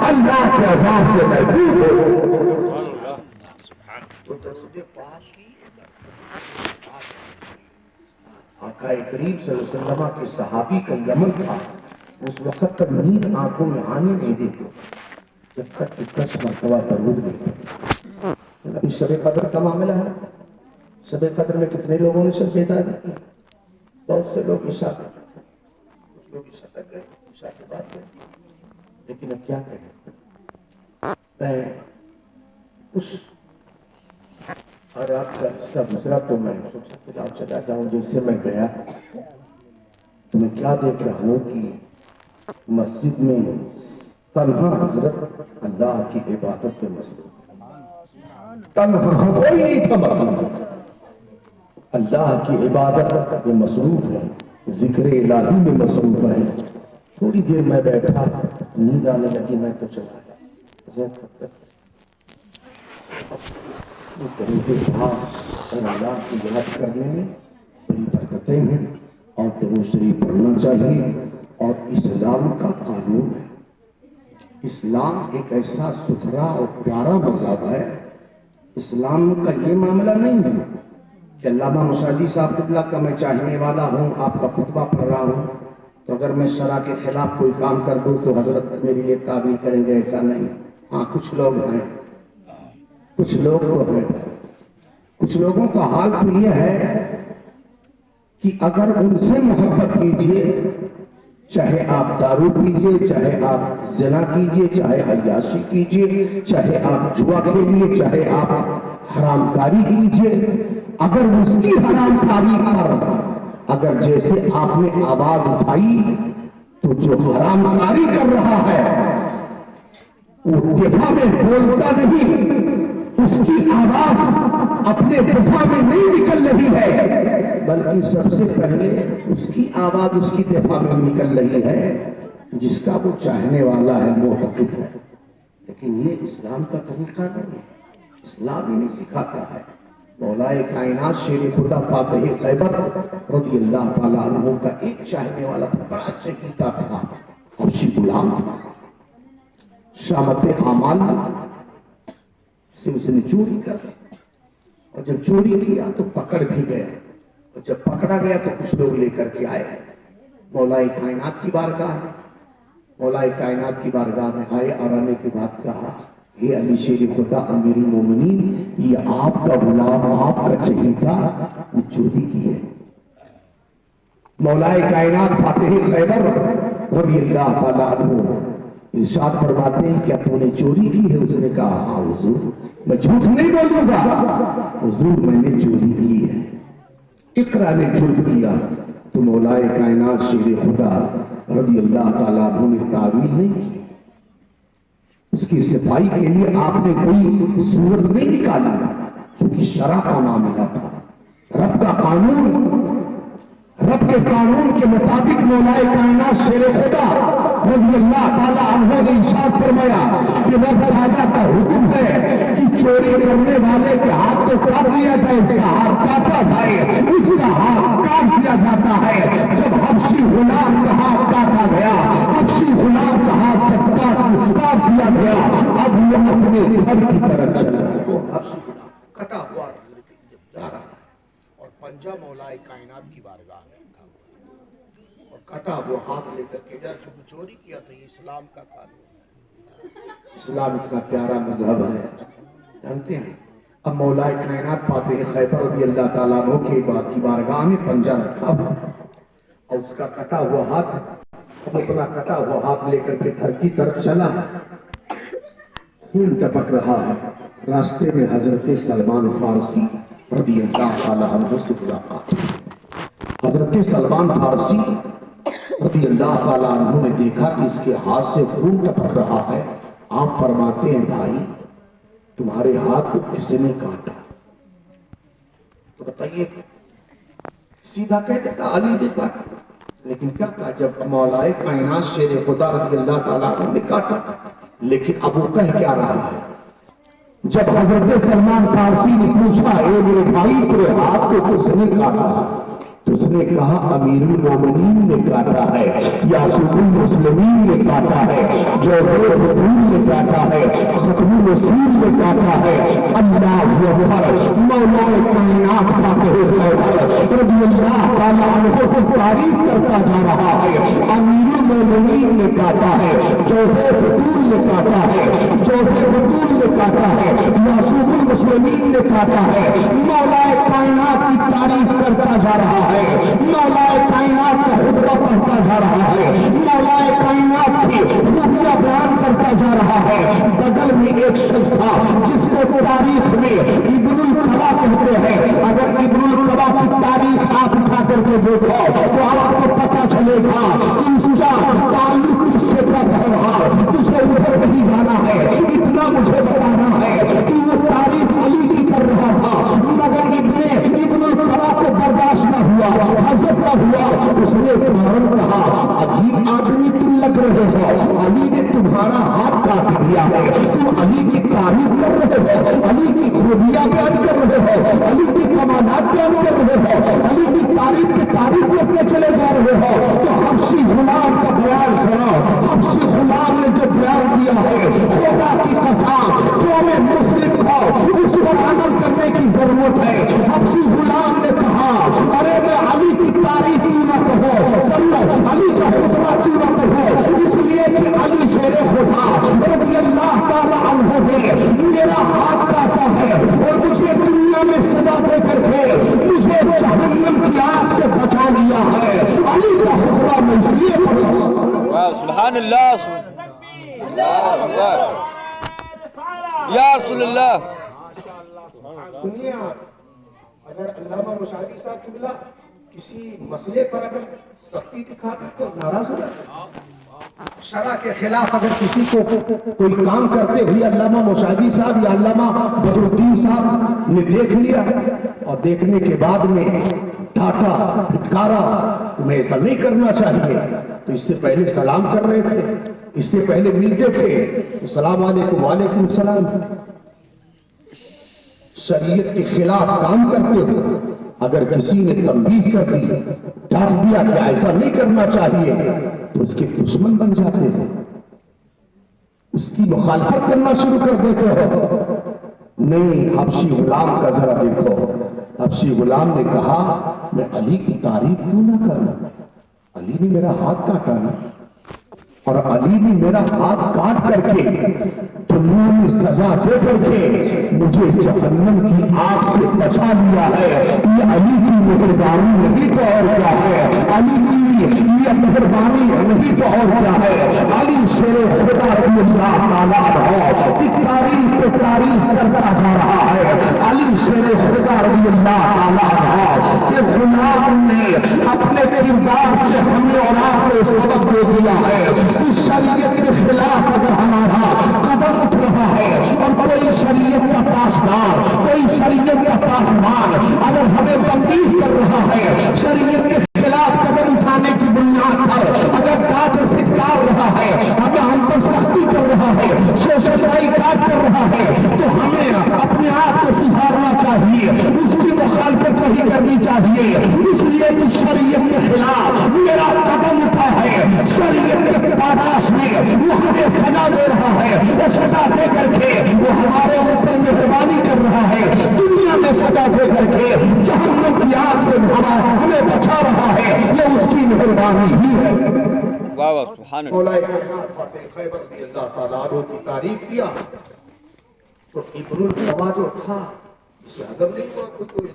اللہ کے عذاب سے محفوظ ہو۔ تو درود پاک کی آقا کریم صلی اللہ علیہ وسلم کے صحابی کا یمن تھا، اس وقت تک نیند آنکھوں میں آنے نہیں دیتے جب تک کہ 10 مرتبہ درود نہیں۔ ابھی شب قدر کا معاملہ ہے، شب قدر میں کتنے لوگوں نے شب بیداری کی؟ بہت سے لوگ عشاء تک گئے، کچھ لوگ عشاء تک گئے، عشاء کے بعد گئے، لیکن اب کیا کہیں، میں کچھ اور آپ کا حصہ گزرا تو میں سوچا کہ آپ چلا جاؤں، جیسے میں گیا تو میں کیا دیکھ رہا ہوں کہ مسجد میں تنہا حضرت اللہ کی عبادت میں مصروف، تنہا کوئی نہیں تھا مسجد میں، اللہ کی عبادت میں مصروف ہے، ذکر الہی میں مصروف ہے۔ تھوڑی دیر میں بیٹھا، نیند آنے لگی، میں تو چلا گیا۔ اور اللہ کی یاد کرنے میں بڑی برکتیں ہیں، اور درود شریف پڑھنا چاہیے، اور اسلام کا قانون ہے۔ اسلام ایک ایسا ستھرا اور پیارا مذہب ہے، اسلام کا یہ معاملہ نہیں ہے کہ علامہ مشاہدی صاحب قبلہ کا میں چاہنے والا ہوں، آپ کا خطبہ پڑھ رہا ہوں تو اگر میں شرع کے خلاف کوئی کام کر دوں تو حضرت میرے لیے تعبیر کریں گے، ایسا نہیں۔ ہاں کچھ لوگ ہیں، کچھ لوگ تو ہیں، کچھ لوگوں کا حال تو یہ ہے کہ اگر ان سے محبت کیجئے، چاہے آپ دارو پیجئے، چاہے آپ زنا کیجئے، چاہے عیاشی کیجئے، چاہے آپ جوا کھیلیے، چاہے آپ حرام کاری کیجئے، اگر اس کی حرام کاری پر اگر جیسے آپ نے آواز اٹھائی تو جو حرام کاری کر رہا ہے وہ دفاع میں بولتا نہیں، اس کی آواز اپنے دفاع میں نہیں نکل رہی ہے، بلکہ سب سے پہلے اس کی آواز اس کی دفاع میں نکل رہی ہے جس کا وہ چاہنے والا ہے، معتقد ہے۔ لیکن یہ اسلام کا طریقہ نہیں ہے، اسلام ہی نہیں سکھاتا ہے۔ مولا کائنات شیر خدا فاتح خیبر رضی اللہ تعالیٰ عنہ کا ایک چاہنے والا بڑا چہیتا تھا، حبشی غلام تھا، شامت اعمال سے اس نے چوری کر لی، اور جب چوری کیا تو پکڑ بھی گیا، اور جب پکڑا گیا تو کچھ لوگ لے کر کے آئے مولا کائنات کی بارگاہ میں، مولا کائنات کی بارگاہ میں آئے اور آنے کے بعد کہا، یہ علی شیر خدا امیر المومنین، یہ آپ کا غلام، آپ کا چہیتا وہ چوری کی ہے۔ مولا کائنات فاتح خیبر رضی اللہ تعالیٰ عنہ ارشاد فرماتے ہیں کیا تو نے چوری کی ہے؟ اس نے کہا ہاں حضور، میں جھوٹ نہیں بولوں گا، حضور میں نے چوری کی ہے۔ اقرا نے جھوٹ کیا تو مولا کائنات شیر خدا رضی اللہ تعالیٰ عنہ نے تعویل نہیں کی، اس کی صفائی کے لیے آپ نے کوئی صورت نہیں نکالی، کیونکہ شرع کا معاملہ تھا، رب کا قانون، رب کے قانون کے مطابق مولا کائنات شیر خدا رضی اللہ تعالیٰ عنہ نے ارشاد فرمایا کہ رب تعالیٰ کا حکم ہے کہ چوری کرنے والے کے ہاتھ کو کاٹ لیا جائے، اس کا ہاتھ کاٹا جائے، اس کا ہاتھ کاٹ دیا جاتا ہے۔ جب حبشی غلام کا ہاتھ کاٹا گیا، حبشی غلام کا ہاتھ جب کاٹ دیا گیا، اب وہ اپنے گھر کی طرف چلا، وہ حبشی غلام کٹا ہوا جا رہا ہے اور پنجہ مولا کائنات کی بارگاہ میں اور کٹا وہ ہاتھ لے کر کے جا، چونکہ چوری کیا تو یہ اسلام کا قانون ہے۔ اسلام اتنا پیارا مذہب ہے، جانتے ہیں۔ اب مولا کائنات فاتح خیبر رضی اللہ تعالیٰ عنہ کی بارگاہ میں پنجہ رکھا ہوا اور اس کا کٹا ہوا ہاتھ، اپنا کٹا ہوا ہاتھ لے کر کے گھر کی طرف چلا، خون ٹپک رہا ہے۔ راستے میں حضرت سلمان فارسی رضی اللہ تعالیٰ عنہ سے ملاقات، حضرت سلمان فارسی رضی اللہ تعالیٰ عنہ نے دیکھا کہ اس کے ہاتھ سے خون ٹپک رہا ہے۔ آپ فرماتے ہیں بھائی تمہارے ہاتھ کو کس نے کاٹا؟ تو بتائیے، سیدھا کہہ دیتا علی نے کاٹا، لیکن کیا کہا جب مولا کائنات شیر خدا رضی اللہ تعالیٰ عنہ نے کاٹا، لیکن اب وہ کہہ کیا رہا ہے؟ جب حضرت سلمان فارسی نے پوچھا اے میرے بھائی تیرے ہاتھ کو کس نے کاٹا، تو اس نے کہا امیر المومنین نے کاٹا ہے، یعصوب المسلمین نے کاٹا ہے، جوہر البطول نے کاٹا ہے، ختم الرسول نے کاٹا ہے، اللہ اکبر، مولا کائنات کا رضی اللہ تعالیٰ عنہ کی تعریف کرتا جا رہا ہے۔ امیر المومنین نے کاٹا ہے، جوہر البطول نے کاٹا ہے، جوہر البطول نے کاٹا ہے، یعصوب المسلمین نے کاٹا ہے، مولا کائنات کی تعریف کرتا جا رہا ہے، مولا کائنات کا خطبہ پڑھتا جا رہا ہے، مولا کائنات کی خوبیاں بیان کرتا جا رہا ہے۔ بغل میں ایک شخص تھا جس کو تاریخ میں ابن القبا کہتے ہیں۔ اگر ابن القبا کی تاریخ آپ اٹھا کر کے دیکھو تو آپ کو پتا چلے گا کہ اس کا تعلق کس سے رہا، تجھے ادھر نہیں جانا ہے، اتنا مجھے بتانا ہے کہ وہ تعریف علی کی کر رہا تھا، مگر ابن القبا کو برداشت نہ ہوا، حضرت نہ ہوا۔ اس نے فوراً کہا عجیب آدمی تم لگ رہے ہو، علی نے تمہارا ہاتھ کاٹ دیا ہے، تم علی کی تعریف کر رہے ہو، علی کی خوبیاں بیان کر رہے ہو، علی کی کمالات بیان کر رہے ہو، علی کی تعریف کی تعریف کرتے چلے جا رہے ہو۔ تو حبشی غلام کا بیان سنا، حبشی غلام نے جو بیان کیا ہے، خدا کی قسم قوم مسلم کو اس پر عمل کرنے کی ضرورت ہے۔ حبشی غلام نے کہا ارے میں علی کی تعریف کیوں نہ کہو، علی کا خطبہ کیوں نہ کہو، اس لیے کہ علی شیر خدا رضی اللہ تعالیٰ عنہ نے میرا ہاتھ کاٹا ہے اور مجھے دنیا میں سزا دے کر کے مجھے جہنم کی آگ سے بچا لیا ہے۔ علی کا خطبہ میں اس لیے پڑھا۔ سبحان اللہ، اللہ اکبر، یا رسول اللہ۔ سنیے اگر علامہ مشاہدی صاحب قبلہ کسی مسئلے پر اگر سختی دکھاتے تو ناراض ہوتا، شرع کے خلاف اگر کسی کو کوئی کام کرتے ہوئے علامہ مشاہدی صاحب یا علامہ بدر الدین صاحب نے دیکھ لیا اور دیکھنے کے بعد میں ڈانٹا پھٹکارا تمہیں ایسا نہیں کرنا چاہیے، تو اس سے پہلے سلام کر رہے تھے، اس سے پہلے ملتے تھے، السلام علیکم، وعلیکم السلام۔ شریعت کے خلاف کام کرتے ہو اگر کسی نے تنبیہ کر دی، ڈانٹ دیا کہ ایسا نہیں کرنا چاہیے، تو اس کے دشمن بن جاتے ہیں، اس کی مخالفت کرنا شروع کر دیتے ہو۔ نہیں، حبشی غلام کا ذرا دیکھو، حبشی غلام نے کہا میں علی کی تعریف کیوں نہ کروں، علی نے میرا ہاتھ کاٹا نا، اور علی نے میرا ہاتھ کاٹ کر کے دنیا میں سزا دے کر کے مجھے جہنم کی آگ سے بچا لیا ہے۔ یہ علی کی مہربانی نہیں تو اور کیا ہے، علی کی یہ مہربانی نہیں تو اور کیا ہے۔ علی شیر خدا رضی اللہ تعالیٰ عنہ کی تعریف پہ تعریف کرتا جا رہا ہے۔ علی شیر خدا رضی اللہ تعالیٰ عنہ کہ غلام نے اپنے کردار سے ہمیں اور آپ کو سبق دے دیا ہے۔ اس شریعت کے خلاف اگر ہمارا قدم اٹھ رہا ہے اور کوئی شریعت کا پاسدار، کوئی شریعت کا پاسبان اگر ہمیں تنبیہ کر رہا ہے، شریعت کے خلاف قدم اٹھانے کی بنیاد پر اگر ڈانٹ پھٹکار رہا ہے، اگر ہم پر سختی کر رہا ہے، سوشل بائیکاٹ کر رہا ہے، تو ہمیں اپنے آپ کو سدھارنا چاہیے، اس کی مخالفت نہیں کرنی چاہیے۔ اس لیے کہ شریعت کے خلاف میرا قدم اٹھا ہے، شریعت کے پاداش میں وہ ہمیں سزا دے رہا ہے، وہ سزا دے کر کے وہ ہمارے اوپر مہربانی کر رہا ہے، دنیا میں سزا دے کر کے جہنم کی آگ سے ہمیں بچا رہا ہے، یہ اس کی مہربانی ہی ہے۔ واہ واہ، سبحان اللہ۔ مولا کائنات فاتح خیبر رضی اللہ تعالیٰ عنہ کی تعریف کیا تو ابن القبا جو تھا اسے ہضم نہیں ہوا، کوئی